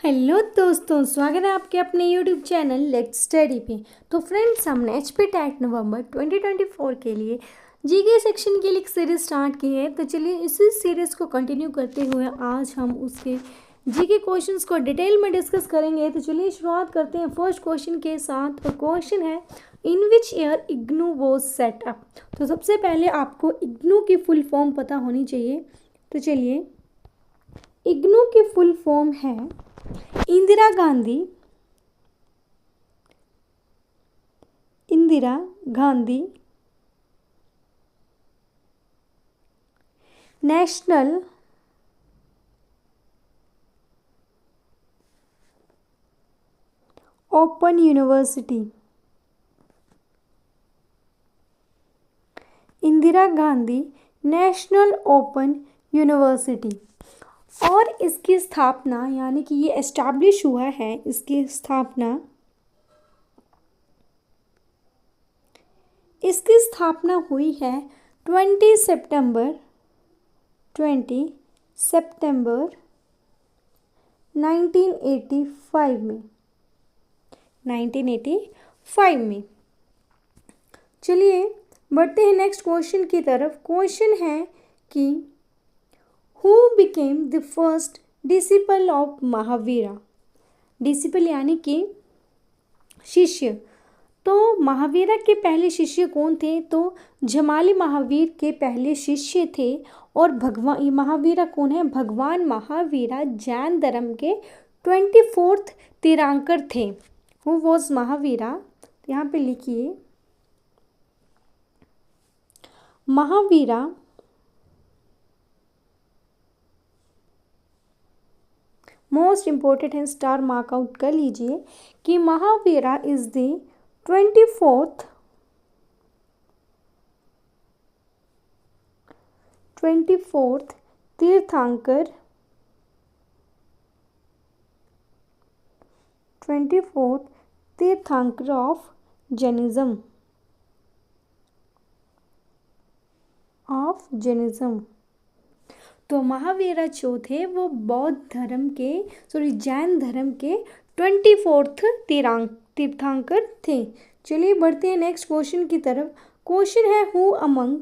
Hello दोस्तों, स्वागत है आपके अपने यूट्यूब चैनल लेट्स स्टडी पे। तो फ्रेंड्स, हमने एचपी टैट नवंबर 2024 के लिए जीके सेक्शन के लिए एक सीरीज स्टार्ट की है। तो चलिए इसी सीरीज़ को कंटिन्यू करते हुए आज हम उसके जीके क्वेश्चंस को डिटेल में डिस्कस करेंगे। तो चलिए शुरुआत करते हैं फर्स्ट क्वेश्चन के साथ। और क्वेश्चन है, in which year IGNOU was set up. तो सबसे पहले आपको इग्नू की फुल फॉर्म पता होनी चाहिए। तो चलिए, इग्नू की फुल फॉर्म है Indira Gandhi national open university. Indira Gandhi national open university. और इसकी स्थापना यानी कि ये एस्टैब्लिश हुआ है, इसकी स्थापना हुई है 20 सितंबर 1985 में। चलिए बढ़ते हैं नेक्स्ट क्वेश्चन की तरफ। क्वेश्चन है कि who became the first disciple of Mahavira. Disciple यानी कि शिष्य। तो महावीरा के पहले शिष्य कौन थे? तो जमाली महावीर के पहले शिष्य थे। और भगवान महावीरा कौन है? भगवान महावीरा जैन धर्म के 24th तीर्थंकर थे। Who was Mahavira? यहाँ पे लिखिए, महावीरा मोस्ट इम्पोर्टेंट है, स्टार मार्क आउट कर लीजिए कि महावीरा इज द 24th तीर्थंकर 24th तीर्थंकर ऑफ जैनिज्म। तो महावीरा जो थे वो जैन धर्म के 24th तीर्थंकर थे। चलिए बढ़ते हैं नेक्स्ट क्वेश्चन की तरफ। क्वेश्चन है, who among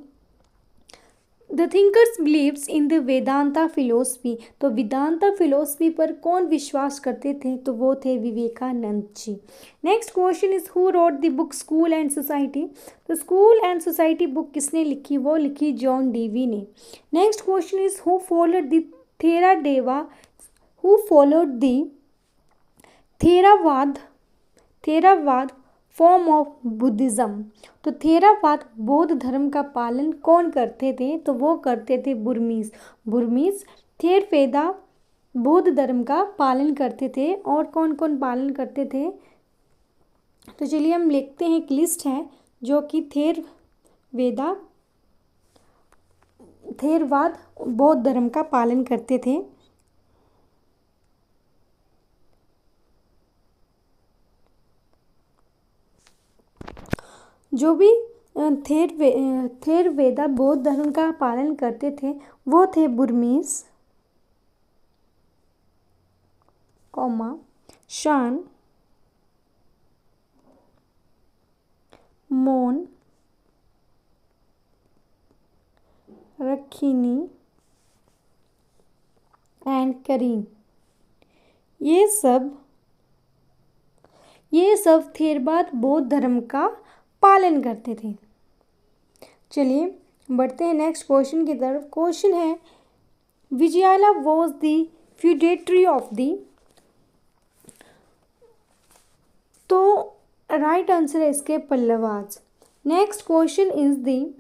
the thinkers believes in the Vedanta philosophy. तो वेदांता फिलोसफी पर कौन विश्वास करते थे? तो वो थे Vivekananda ji. Next question is, who wrote the book school and society. तो स्कूल एंड सोसाइटी बुक किसने लिखी? वो लिखी जॉन डीवी ने। Next question is, who followed the Theravada form of Buddhism. तो थेरावाद बौद्ध धर्म का पालन कौन करते थे? तो वो करते थे बुर्मीज थेरवेदा बौद्ध धर्म का पालन करते थे। और कौन कौन पालन करते थे? तो चलिए हम लिखते हैं, एक लिस्ट है जो कि थेरवाद बौद्ध धर्म का पालन करते थे। जो भी थेरवेदा बौद्ध धर्म का पालन करते थे वो थे बुर्मीज, शान, मोन, रखीनी एंड करीन। ये सब थेरवाद बौद्ध धर्म का पालन करते थे। चलिए बढ़ते हैं नेक्स्ट क्वेश्चन की तरफ। क्वेश्चन है, Vijayalaya was the feudatory of the. तो राइट आंसर है इसके Pallavas. Next question is the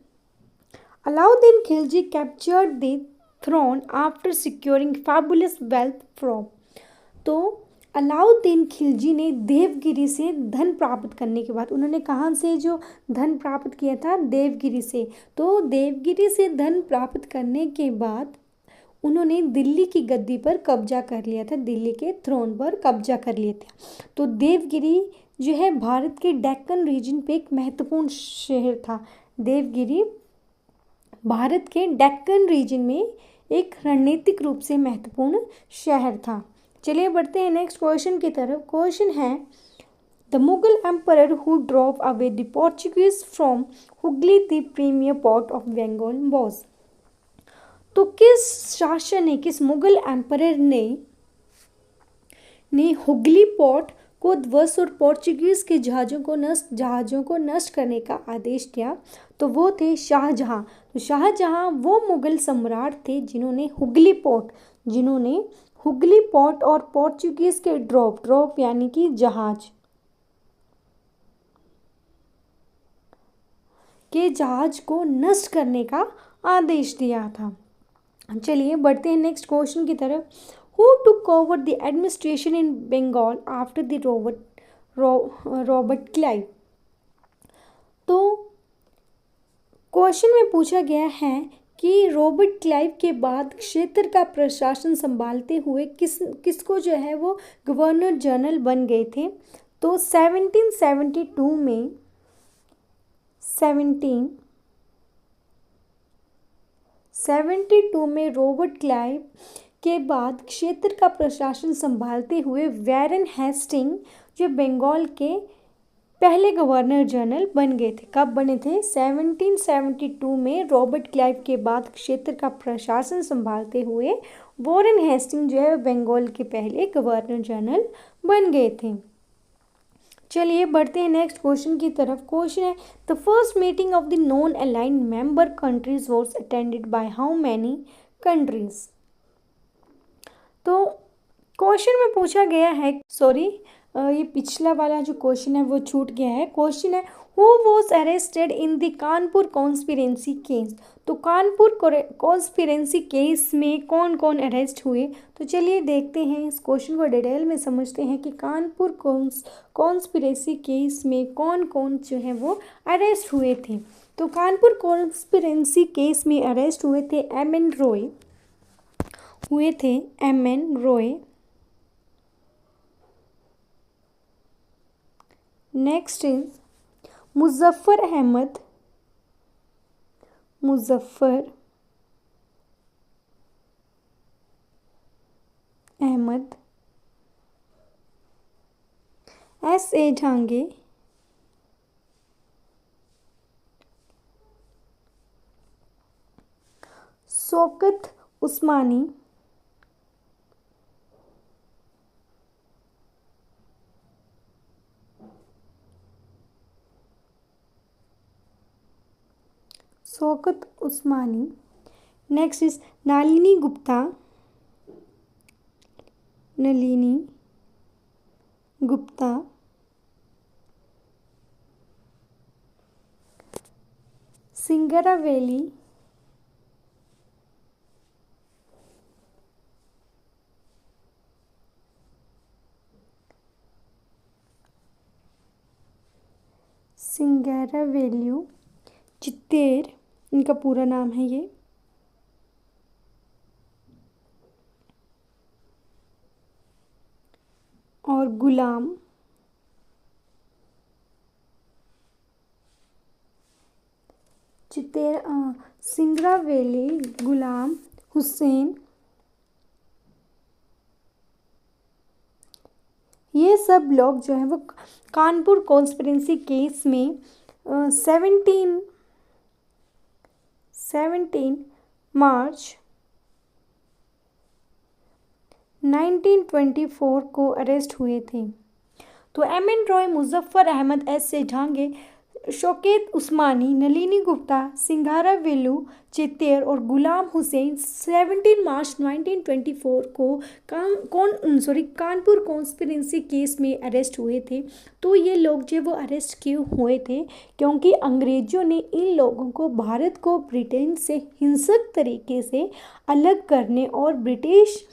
Alauddin Khilji captured the throne after securing fabulous wealth from. तो अलाउद्दीन खिलजी ने देवगिरी से धन प्राप्त करने के बाद, उन्होंने कहाँ से जो धन प्राप्त किया था? देवगिरी से। तो देवगिरी से धन प्राप्त करने के बाद उन्होंने दिल्ली की गद्दी पर कब्जा कर लिया था, दिल्ली के थ्रोन पर कब्जा कर लिया था। तो देवगिरी जो है भारत के डेक्कन रीजन पे एक महत्वपूर्ण शहर था। देवगिरी भारत के डेक्कन रीजन में एक रणनीतिक रूप से महत्वपूर्ण शहर था। चलिए बढ़ते हैं नेक्स्ट क्वेश्चन की तरफ। क्वेश्चन है the Mughal emperor who drove away the Portuguese from Hooghly the premier port of Bengal was. तो किस शासक ने, किस मुगल एम्परर ने हुगली पोर्ट को ध्वस्त और पोर्चुगीज के जहाज़ों को नष्ट करने का आदेश दिया। तो वो थे शाहजहां। तो शाहजहां वो मुगल सम्राट थे जिन्होंने हुगली पोर्ट और पोर्चुगीज के ड्रॉप यानी कि जहाज को नष्ट करने का आदेश दिया था। चलिए बढ़ते हैं नेक्स्ट क्वेश्चन की तरफ। Who took over the administration in Bengal after the Robert Clive? तो क्वेश्चन में पूछा गया है कि रॉबर्ट क्लाइव के बाद क्षेत्र का प्रशासन संभालते हुए किसको जो है वो गवर्नर जनरल बन गए थे। तो 1772 में रॉबर्ट क्लाइव के बाद क्षेत्र का प्रशासन संभालते हुए वैरन हेस्टिंग जो बंगाल के पहले गवर्नर जनरल बन गए थे। कब बने थे? 1772 में रॉबर्ट क्लाइव के बाद क्षेत्र का प्रशासन संभालते हुए वॉरेन हेस्टिंग जो है बंगाल के पहले गवर्नर जनरल बन गए थे। चलिए बढ़ते हैं नेक्स्ट क्वेश्चन की तरफ। क्वेश्चन है the first meeting of the non aligned member countries was attended by how many countries. तो क्वेश्चन में पूछा गया है, ये पिछला वाला जो क्वेश्चन है वो छूट गया है। क्वेश्चन है who was arrested in the Kanpur conspiracy case. तो कानपुर कॉन्स्पिरेंसी केस में कौन कौन अरेस्ट हुए। तो चलिए देखते हैं, इस क्वेश्चन को डिटेल में समझते हैं कि कानपुर कॉन्स्पिरेंसी केस में कौन कौन जो है वो अरेस्ट हुए थे। तो कानपुर कॉन्स्पिरेंसी केस में अरेस्ट हुए थे M N Roy. Next is Muzaffar Ahmad, S.A. झांगे, शौकत उस्मानी, नेक्स्ट इज नलिनी गुप्ता, सिंगरावेली, चित्तेर, इनका पूरा नाम है ये। और गुलाम, सिंगरावेली, गुलाम हुसैन, ये सब लोग जो है वो कानपुर कॉन्स्पिरेंसी केस में 17 मार्च 1924 को अरेस्ट हुए थे। तो M N Roy, Muzaffar Ahmad, S.A. झांगे, शौकत उस्मानी, नलिनी गुप्ता, सिंघारावेलु, चित्तेर और गुलाम हुसैन 17 मार्च 1924 को कानपुर कॉन्स्पिरेंसी केस में अरेस्ट हुए थे। तो ये लोग जो वो अरेस्ट क्यों हुए थे? क्योंकि अंग्रेज़ों ने इन लोगों को भारत को ब्रिटेन से हिंसक तरीके से अलग करने और ब्रिटिश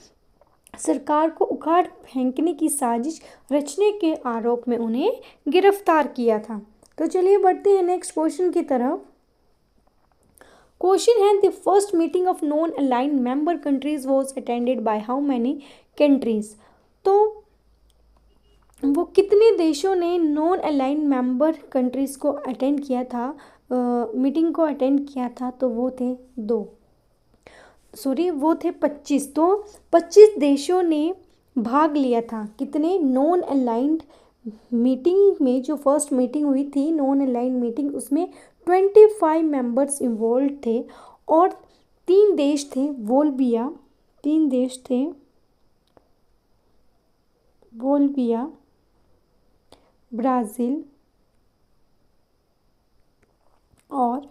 सरकार को उखाड़ फेंकने की साजिश रचने के आरोप में उन्हें गिरफ्तार किया था। तो चलिए बढ़ते हैं नेक्स्ट क्वेश्चन की तरफ। क्वेश्चन है the first meeting of non aligned member countries was attended by how many countries. तो वो कितने देशों ने नॉन अलाइंड मेंबर कंट्रीज को अटेंड किया था, मीटिंग को अटेंड किया था। तो वो थे 25। तो 25 देशों ने भाग लिया था, कितने नॉन अलाइंड मीटिंग में, जो फर्स्ट मीटिंग हुई थी नॉन अलाइंड मीटिंग, उसमें 25 मेंबर्स इन्वॉल्व थे और 3 देश थे बोल्विया, 3 देश थे बोल्विया, ब्राज़ील और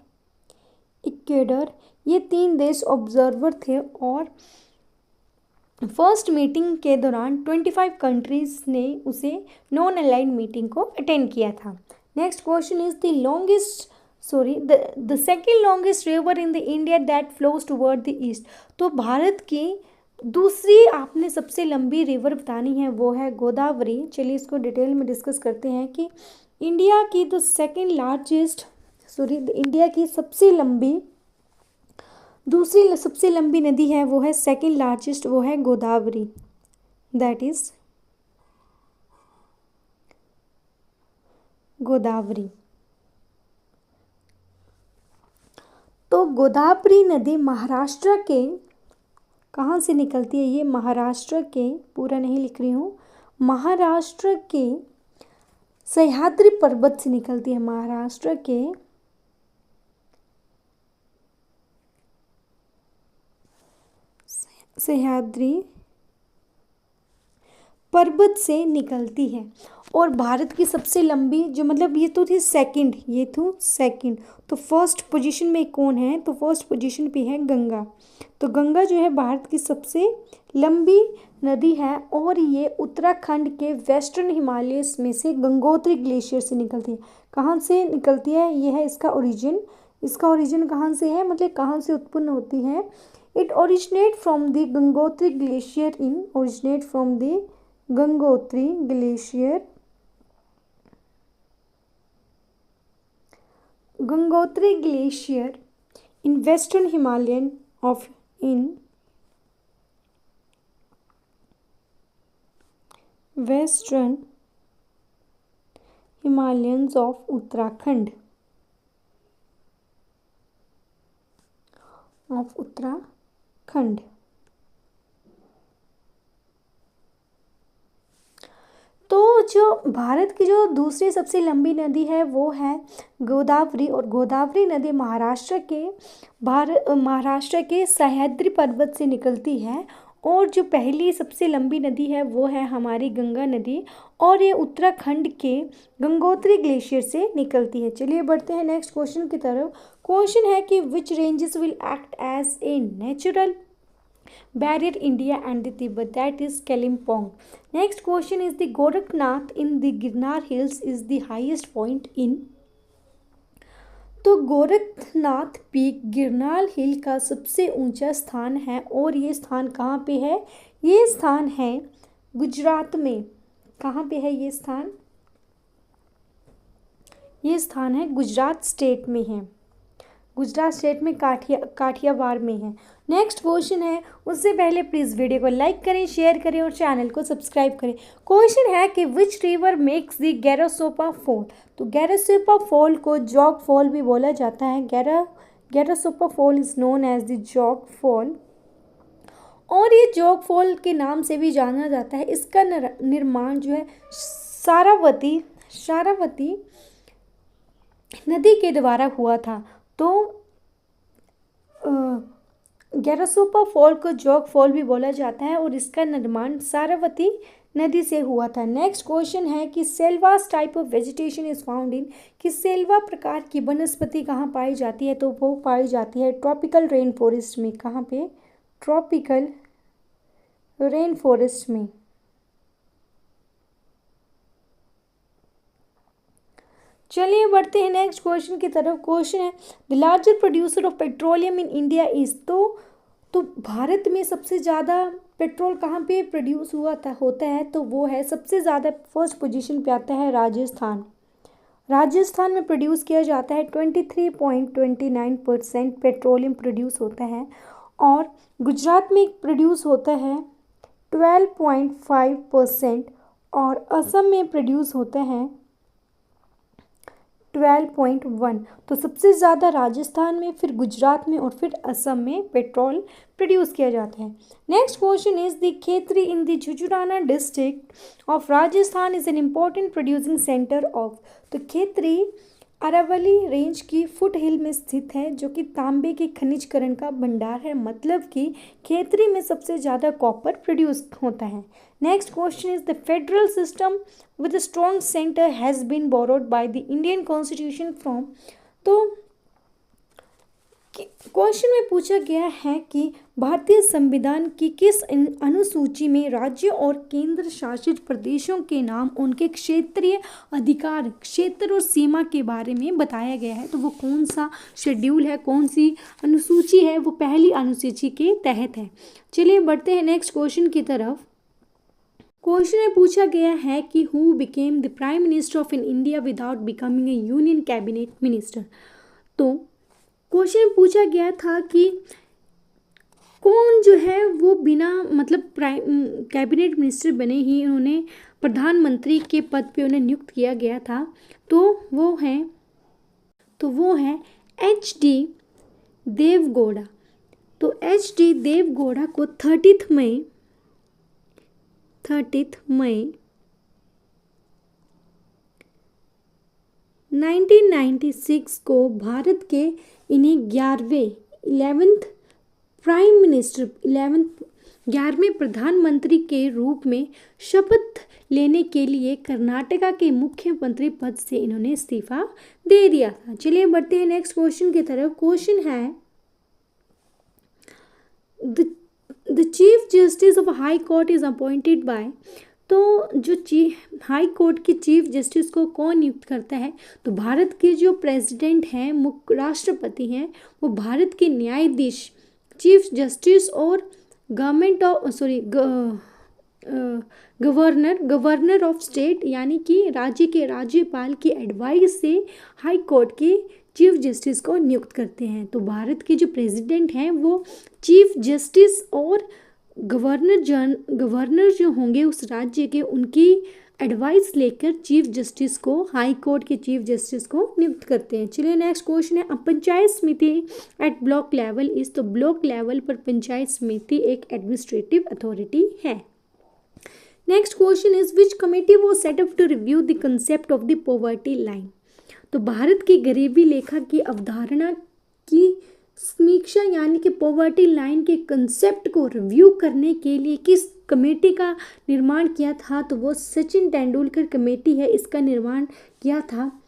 इक्वेडर। ये 3 देश ऑब्जर्वर थे और फर्स्ट मीटिंग के दौरान 25 कंट्रीज ने उसे नॉन अलाइंड मीटिंग को अटेंड किया था। Next question is the second longest river in the India that flows toward the east. तो भारत की दूसरी आपने सबसे लंबी रिवर बतानी है, वो है गोदावरी। चलिए इसको डिटेल में डिस्कस करते हैं कि इंडिया की इंडिया की दूसरी सबसे लंबी नदी है, वो है सेकेंड लार्जेस्ट, वो है गोदावरी, दैट इज गोदावरी। तो गोदावरी नदी महाराष्ट्र के कहाँ से निकलती है? ये महाराष्ट्र के, पूरा नहीं लिख रही हूँ, महाराष्ट्र के सह्याद्री पर्वत से निकलती है, महाराष्ट्र के सह्याद्री पर्वत से निकलती है। और भारत की सबसे लंबी जो, मतलब ये तो थी सेकंड, तो फर्स्ट पोजीशन में कौन है? तो फर्स्ट पोजीशन पे है गंगा। तो गंगा जो है भारत की सबसे लंबी नदी है और ये उत्तराखंड के वेस्टर्न हिमालयस में से गंगोत्री ग्लेशियर से निकलती है। कहाँ से निकलती है? ये है इसका ओरिजिन कहाँ से है, मतलब कहाँ से उत्पन्न होती है? It originate from the Gangotri glacier Gangotri glacier in western Himalayas of Uttarakhand तो जो भारत की जो दूसरी सबसे लंबी नदी है वो है गोदावरी, और गोदावरी नदी महाराष्ट्र के सह्याद्री पर्वत से निकलती है। और जो पहली सबसे लंबी नदी है वो है हमारी गंगा नदी, और ये उत्तराखंड के गंगोत्री ग्लेशियर से निकलती है। चलिए बढ़ते हैं नेक्स्ट क्वेश्चन की तरफ। क्वेश्चन है कि which ranges will act as a natural barrier India and the Tibet, that is Kalimpong. Next question is the Gorakhnath in the Girnar Hills is the highest point in। तो Gorakhnath peak Girnar हिल का सबसे ऊंचा स्थान है और ये स्थान कहाँ पे है? ये स्थान है गुजरात में। कहाँ पे है ये स्थान? ये स्थान है गुजरात स्टेट में है, गुजरात स्टेट में काठियावाड़ में है। नेक्स्ट क्वेश्चन है, उससे पहले प्लीज़ वीडियो को लाइक करें, शेयर करें और चैनल को सब्सक्राइब करें। क्वेश्चन है कि which river makes the Gersoppa fall. तो गैरासोपा फॉल को जॉग फॉल भी बोला जाता है। Gersoppa fall is known as the Jog fall, और ये जॉग फॉल के नाम से भी जाना जाता है। इसका निर्माण जो है शारावती नदी के द्वारा हुआ था। तो गैरासोपा फॉल को जॉग फॉल भी बोला जाता है और इसका निर्माण शारावती नदी से हुआ था। नेक्स्ट क्वेश्चन है कि Selvas type of vegetation is found in, कि सेल्वा प्रकार की वनस्पति कहाँ पाई जाती है? तो वो पाई जाती है ट्रॉपिकल रेन फॉरेस्ट में। कहाँ पे? ट्रॉपिकल रेन फॉरेस्ट में। चलिए बढ़ते हैं नेक्स्ट क्वेश्चन की तरफ। क्वेश्चन है the larger producer of petroleum in India is. तो भारत में सबसे ज़्यादा पेट्रोल कहाँ पे प्रोड्यूस होता है? तो वो है सबसे ज़्यादा फर्स्ट पोजीशन पे आता है राजस्थान। राजस्थान में प्रोड्यूस किया जाता है 23.29% पेट्रोलियम प्रोड्यूस होता है, और गुजरात में प्रोड्यूस होता है 12.5%, और असम में प्रोड्यूस होता है 12.1। तो सबसे ज़्यादा राजस्थान में, फिर गुजरात में और फिर असम में पेट्रोल प्रोड्यूस किया जाता है। Next question is the Khetri in the Jhunjhunu district of Rajasthan is an important producing centre of. तो खेतरी अरावली रेंज की फुट हिल में स्थित है जो कि तांबे के खनिजकरण का भंडार है, मतलब कि खेतरी में सबसे ज़्यादा कॉपर प्रोड्यूस होता है। Next question is the federal system with a strong centre has been borrowed by the Indian constitution from. तो क्वेश्चन में पूछा गया है कि भारतीय संविधान की किस अनुसूची में राज्यों और केंद्र शासित प्रदेशों के नाम उनके क्षेत्रीय अधिकार, क्षेत्र और सीमा के बारे में बताया गया है। तो वो कौन सा शेड्यूल है, कौन सी अनुसूची है, वो पहली अनुसूची के तहत है। चलिए बढ़ते हैं नेक्स्ट क्वेश्चन की तरफ। क्वेश्चन में पूछा गया है कि who became the prime minister of in India without becoming A union cabinet minister. तो क्वेश्चन पूछा गया था कि कौन जो है वो बिना मतलब प्राइम कैबिनेट मिनिस्टर बने ही उन्होंने प्रधानमंत्री के पद पे उन्हें नियुक्त किया गया था। तो वो है HD देवगौड़ा। तो HD देवगौड़ा को 30 मई 1996 को भारत के इन्हें 11वें प्रधानमंत्री के रूप में शपथ लेने के लिए कर्नाटका के मुख्यमंत्री पद से इन्होंने इस्तीफा दे दिया था। चलिए बढ़ते हैं नेक्स्ट क्वेश्चन की तरफ। क्वेश्चन है the chief justice of high court is appointed by. तो जो हाई कोर्ट के चीफ जस्टिस को कौन नियुक्त करता है? तो भारत के जो प्रेसिडेंट हैं, मुख्य राष्ट्रपति हैं, वो भारत के न्यायाधीश, चीफ जस्टिस और गवर्नर ऑफ स्टेट यानी कि राज्य के राज्यपाल की एडवाइस से हाई कोर्ट के चीफ जस्टिस को नियुक्त करते हैं। तो भारत के जो प्रेसिडेंट हैं वो चीफ जस्टिस और गवर्नर जो होंगे उस राज्य के, उनकी एडवाइस लेकर चीफ जस्टिस को, हाई कोर्ट के चीफ जस्टिस को नियुक्त करते हैं। चलिए नेक्स्ट क्वेश्चन है पंचायत समिति एट ब्लॉक लेवल इस। तो ब्लॉक लेवल पर पंचायत समिति एक एडमिनिस्ट्रेटिव अथॉरिटी है। Next question is which committee was set up to review the concept of the poverty line. तो भारत की गरीबी लेखा की अवधारणा की समीक्षा यानी कि पॉवर्टी लाइन के कंसेप्ट को रिव्यू करने के लिए किस कमेटी का निर्माण किया था? तो वो सचिन तेंदुलकर कमेटी है, इसका निर्माण किया था।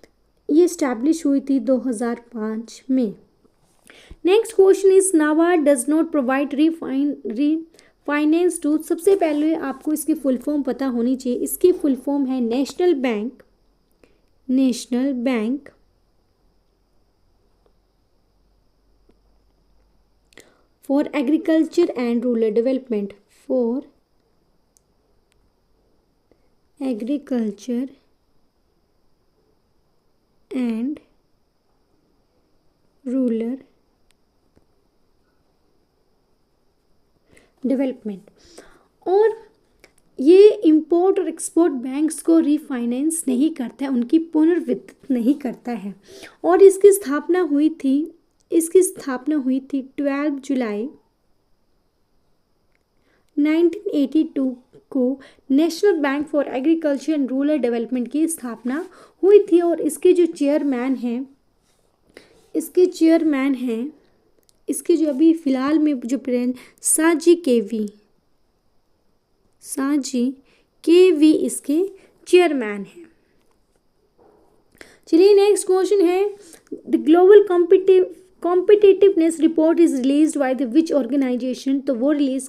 ये स्टैब्लिश हुई थी 2005 में। Next question is NABARD does not provide finance to. सबसे पहले आपको इसकी फुल फॉर्म पता होनी चाहिए। इसकी फुल फॉर्म है national bank for agriculture and rural development, for agriculture and rural development. और ये इंपोर्ट और एक्सपोर्ट बैंक्स को रीफाइनेंस नहीं करता है, उनकी पुनर्वित्त नहीं करता है। और इसकी स्थापना हुई थी 12 जुलाई 1982 को national bank for agriculture and rural development की स्थापना हुई थी। और इसके जो चेयरमैन हैं इसके जो अभी फिलहाल में जो साजी केवी इसके चेयरमैन हैं। चलिए नेक्स्ट क्वेश्चन है the global competitiveness report is released by the which organisation. तो वो रिलीज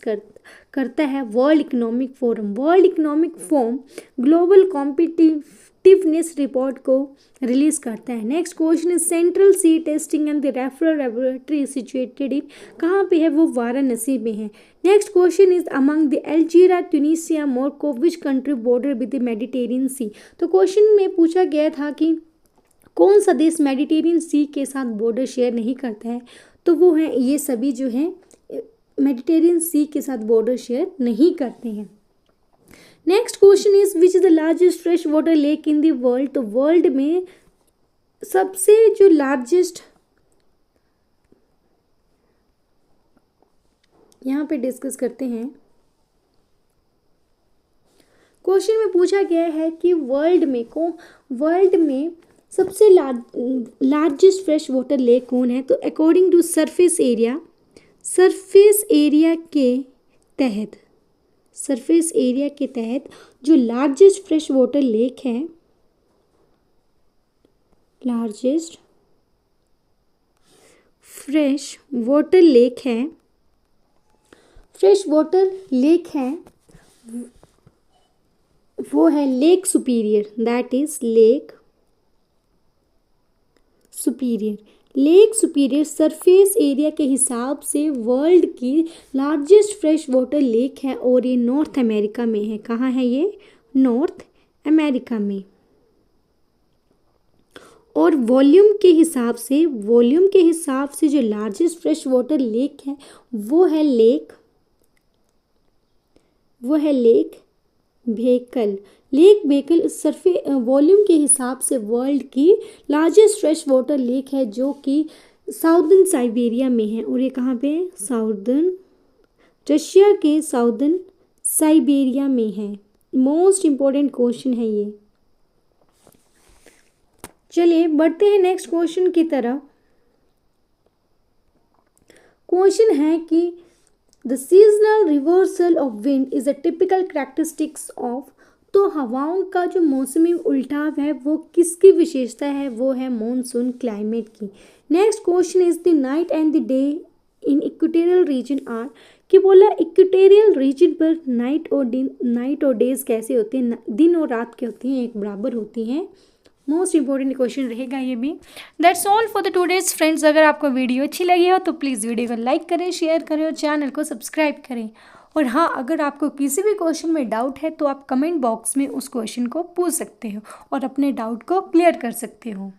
करता है world economic forum. World economic forum global competitiveness report को रिलीज करता है। Next question is central seed testing and the referral laboratory situated in. कहाँ पे है? वो वाराणसी में है। Next question is among the Algeria, Tunisia, Morocco which country border with the Mediterranean sea. तो क्वेश्चन में पूछा गया था कि कौन सा देश मेडिटेरियन सी के साथ बॉर्डर शेयर नहीं करता है? तो वो हैं ये सभी जो हैं मेडिटेरियन सी के साथ बॉर्डर शेयर नहीं करते हैं। Next question is which is the largest fresh water lake in the world. तो वर्ल्ड में सबसे जो लार्जेस्ट यहाँ पे डिस्कस करते हैं। क्वेश्चन में पूछा गया है कि वर्ल्ड में सबसे लार्जेस्ट फ्रेश वाटर लेक कौन है। तो अकॉर्डिंग टू सरफेस एरिया के तहत जो लार्जेस्ट फ्रेश वाटर लेक है, लार्जेस्ट फ्रेश वाटर लेक है वो है lake superior, that is lake superior surface area के हिसाब से वर्ल्ड की लार्जेस्ट फ्रेश वाटर लेक है और ये नॉर्थ अमेरिका में है। कहाँ है ये? नॉर्थ अमेरिका में। और वॉल्यूम के हिसाब से जो लार्जेस्ट फ्रेश वाटर लेक है वो है lake vehicle. Lake vehicle volume के हिसाब से वर्ल्ड की लार्जेस्ट फ्रेश वाटर लेक है जो कि साउदर्न साइबेरिया में है। और ये कहाँ पे है? रशिया के साउदर्न साइबेरिया में है। मोस्ट इम्पोर्टेंट क्वेश्चन है ये। चलिए बढ़ते हैं नेक्स्ट क्वेश्चन की तरफ। क्वेश्चन है कि the seasonal reversal of wind is a typical characteristics of. तो हवाओं का जो मौसमी उल्टाव है वो किसकी विशेषता है? वो है मॉनसून क्लाइमेट की। Next question is the night and the day in equatorial region are. कि बोला इक्वेटोरियल रीजन पर नाइट और डेज कैसे होते हैं? दिन और रात के होती हैं, एक बराबर होती हैं। मोस्ट इंपॉर्टेंट क्वेश्चन रहेगा ये भी। That's all for the today's friends. अगर आपको वीडियो अच्छी लगी हो तो प्लीज़ वीडियो को लाइक करें, शेयर करें और चैनल को सब्सक्राइब करें। और हाँ, अगर आपको किसी भी क्वेश्चन में डाउट है तो आप कमेंट बॉक्स में उस क्वेश्चन को पूछ सकते हो और अपने डाउट को क्लियर कर सकते हो।